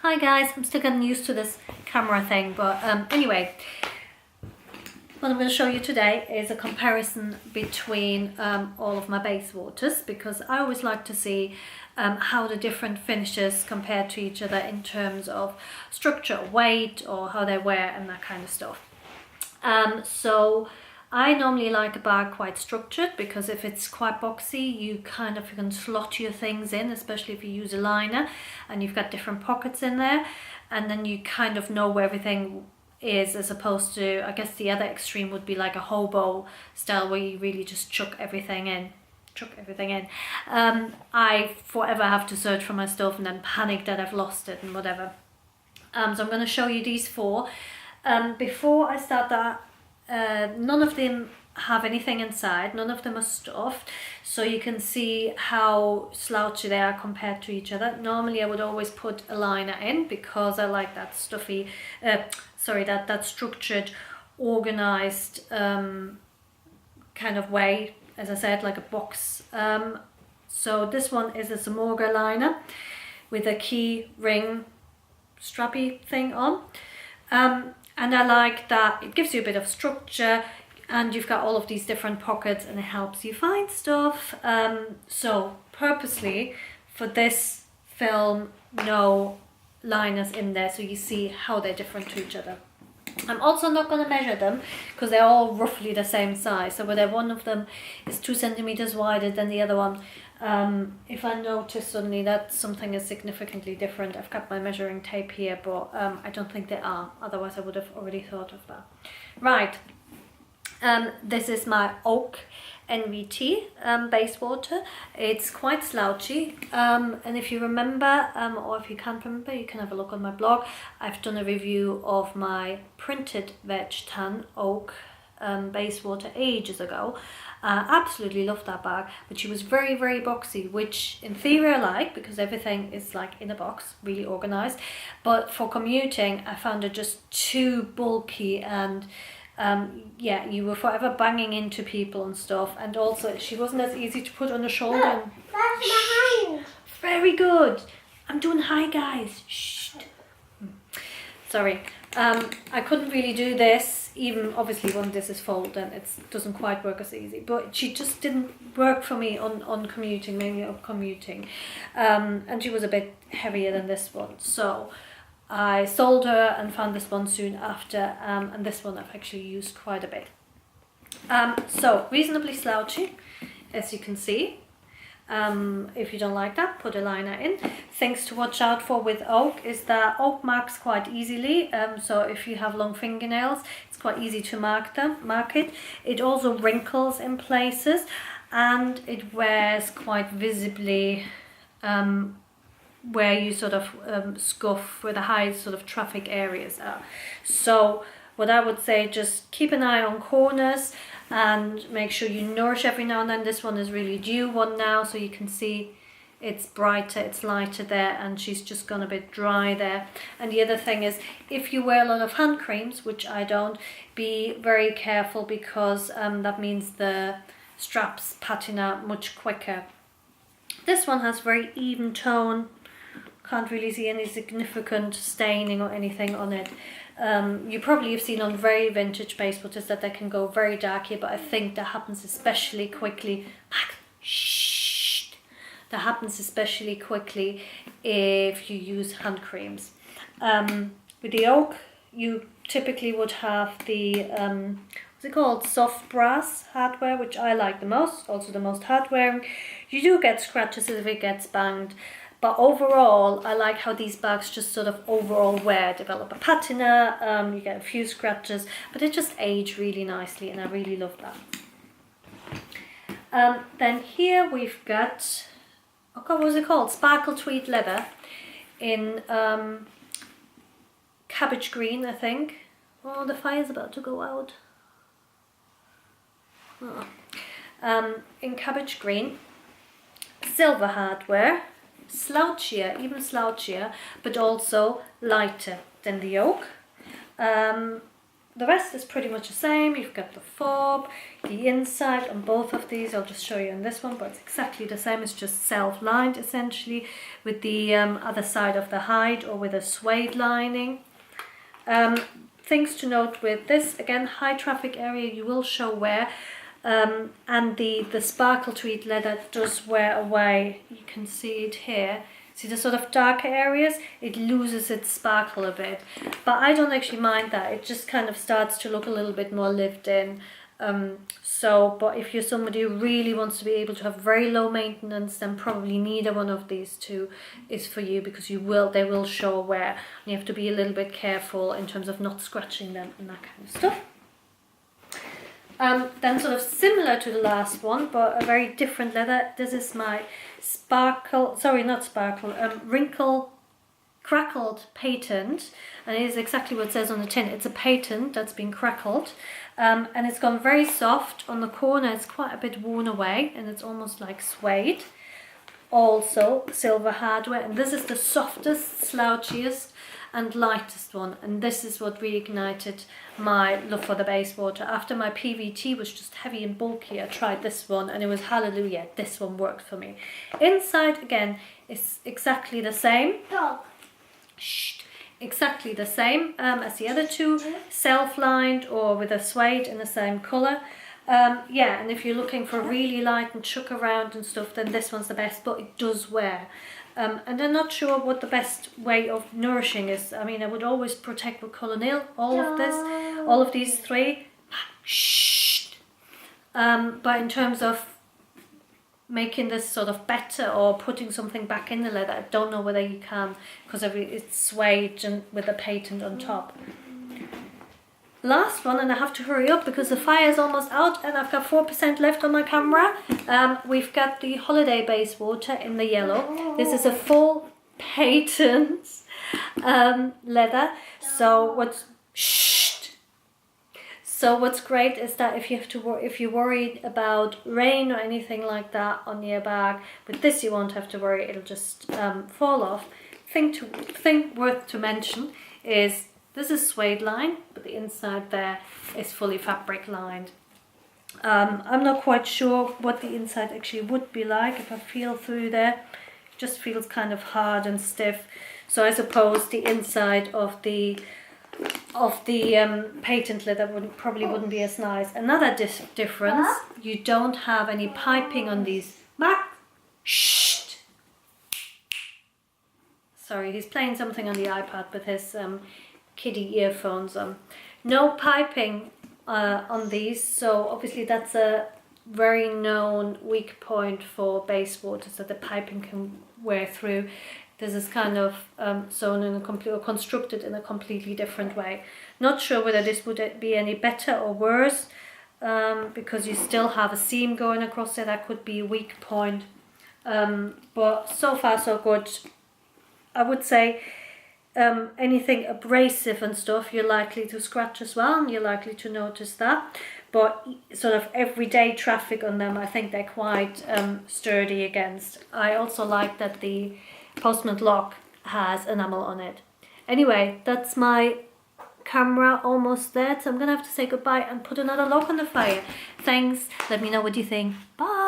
Hi guys, I'm still getting used to this camera thing, but anyway, what I'm going to show you today is a comparison between all of my Bayswaters, because I always like to see how the different finishes compare to each other in terms of structure, weight, or how they wear and that kind of stuff. So I normally like a bag quite structured, because if it's quite boxy, you can slot your things in, especially if you use a liner and you've got different pockets in there, and then you kind of know where everything is, as opposed to, I guess the other extreme would be like a hobo style where you really just chuck everything in. I forever have to search for my stuff and then panic that I've lost it and whatever. So I'm going to show you these four. Before I start that, none of them have anything inside, none of them are stuffed, so you can see how slouchy they are compared to each other. Normally I would always put a liner in, because I like that stuffy, that structured, organized kind of way, as I said, like a box. So this one is a Zamorga liner with a key ring strappy thing on. And I like that it gives you a bit of structure, and you've got all of these different pockets, and it helps you find stuff. So purposely for this film, no liners in there, so you see how they're different to each other. I'm also not going to measure them, because they're all roughly the same size. So whether one of them is 2 centimeters wider than the other one, if I notice suddenly that something is significantly different, I've got my measuring tape here, but I don't think they are, otherwise I would have already thought of that. Right, this is my Oak NVT Bayswater. It's quite slouchy, and if you remember, or if you can't remember, you can have a look on my blog. I've done a review of my printed veg tan Oak Bayswater ages ago. Absolutely loved that bag, but she was very, very boxy, which in theory I like, because everything is like in a box, really organized. But for commuting, I found it just too bulky, and yeah, you were forever banging into people and stuff, and also she wasn't as easy to put on the shoulder. Look, that's my hand. Very good. I'm doing hi guys. Shh. Sorry. I couldn't really do this, even obviously when this is folded, and it doesn't quite work as easy, but she just didn't work for me on commuting, mainly on commuting, and she was a bit heavier than this one, so I sold her and found this one soon after, and this one I've actually used quite a bit. So reasonably slouchy, as you can see. If you don't like that, put a liner in. Things to watch out for with Oak is that Oak marks quite easily, so if you have long fingernails, it's quite easy to mark it. It also wrinkles in places, and it wears quite visibly where you sort of scuff, where the high sort of traffic areas are. So what I would say, just keep an eye on corners and make sure you nourish every now and then. This one is really due one now, so you can see it's brighter, it's lighter there, and she's just gone a bit dry there. And the other thing is, if you wear a lot of hand creams, which I don't, be very careful, because that means the straps patina much quicker. This one has very even tone, can't really see any significant staining or anything on it. You probably have seen on very vintage Bayswaters that they can go very dark here, but I think that happens especially quickly. Shh! That happens especially quickly if you use hand creams. With the Oak, you typically would have the what's it called, soft brass hardware, which I like the most, also the most hard wearing. You do get scratches if it gets banged, but overall I like how these bags just sort of overall wear, develop a patina, you get a few scratches, but they just age really nicely, and I really love that. Then here we've got, oh god, what was it called? Sparkle tweed leather in cabbage green, I think. Oh, the fire's about to go out. Oh. In cabbage green, silver hardware, slouchier, even slouchier, but also lighter than the Oak. the rest is pretty much the same. You've got the fob, the inside on both of these. I'll just show you on this one, but it's exactly the same. It's just self-lined essentially with the other side of the hide or with a suede lining. Things to note with this, again, high traffic area, you will show wear. And the sparkle tweed leather does wear away. You can see it here. See the sort of darker areas, it loses its sparkle a bit. But I don't actually mind that. It just kind of starts to look a little bit more lived in. But if you're somebody who really wants to be able to have very low maintenance, then probably neither one of these two is for you, because they will show wear. And you have to be a little bit careful in terms of not scratching them and that kind of stuff. Then sort of similar to the last one, but a very different leather. This is my wrinkle crackled patent, and it is exactly what it says on the tin. It's a patent that's been crackled, and it's gone very soft. On the corner it's quite a bit worn away, and it's almost like suede. Also silver hardware, and this is the softest, slouchiest and lightest one, and this is what reignited my love for the Bayswater. After my PVT was just heavy and bulky, I tried this one and it was hallelujah, this one worked for me. Inside again is exactly the same. Exactly the same as the other two, self-lined or with a suede in the same colour. And if you're looking for really light and chuck around and stuff, then this one's the best, but it does wear. And I'm not sure what the best way of nourishing is. I mean, I would always protect with Colonel, all of these three. But in terms of making this sort of better or putting something back in the leather, I don't know whether you can, because it's suede and with a patent on top. Last one, and I have to hurry up because the fire is almost out and I've got 4% left on my camera. We've got the Holiday Bayswater in the yellow. This is a full patent leather. So what's great is that if you're worried about rain or anything like that on your bag, with this you won't have to worry. It'll just fall off. Thing worth to mention is this is suede lined, but the inside there is fully fabric lined. I'm not quite sure what the inside actually would be like. If I feel through there, it just feels kind of hard and stiff. So I suppose the inside of the patent leather probably wouldn't be as nice. Another difference, you don't have any piping on these. Shh. Sorry, he's playing something on the iPad with his kiddie earphones on. No piping on these, so obviously that's a very known weak point for Bayswater, so the piping can wear through. This is kind of sewn in or constructed in a completely different way. Not sure whether this would be any better or worse, because you still have a seam going across there. That could be a weak point, but so far so good. I would say anything abrasive and stuff, you're likely to scratch as well, and you're likely to notice that. But sort of everyday traffic on them, I think they're quite sturdy against. I also like that the postman lock has enamel on it. Anyway, that's my camera almost there, so I'm gonna have to say goodbye and put another lock on the fire. Thanks, let me know what you think. Bye.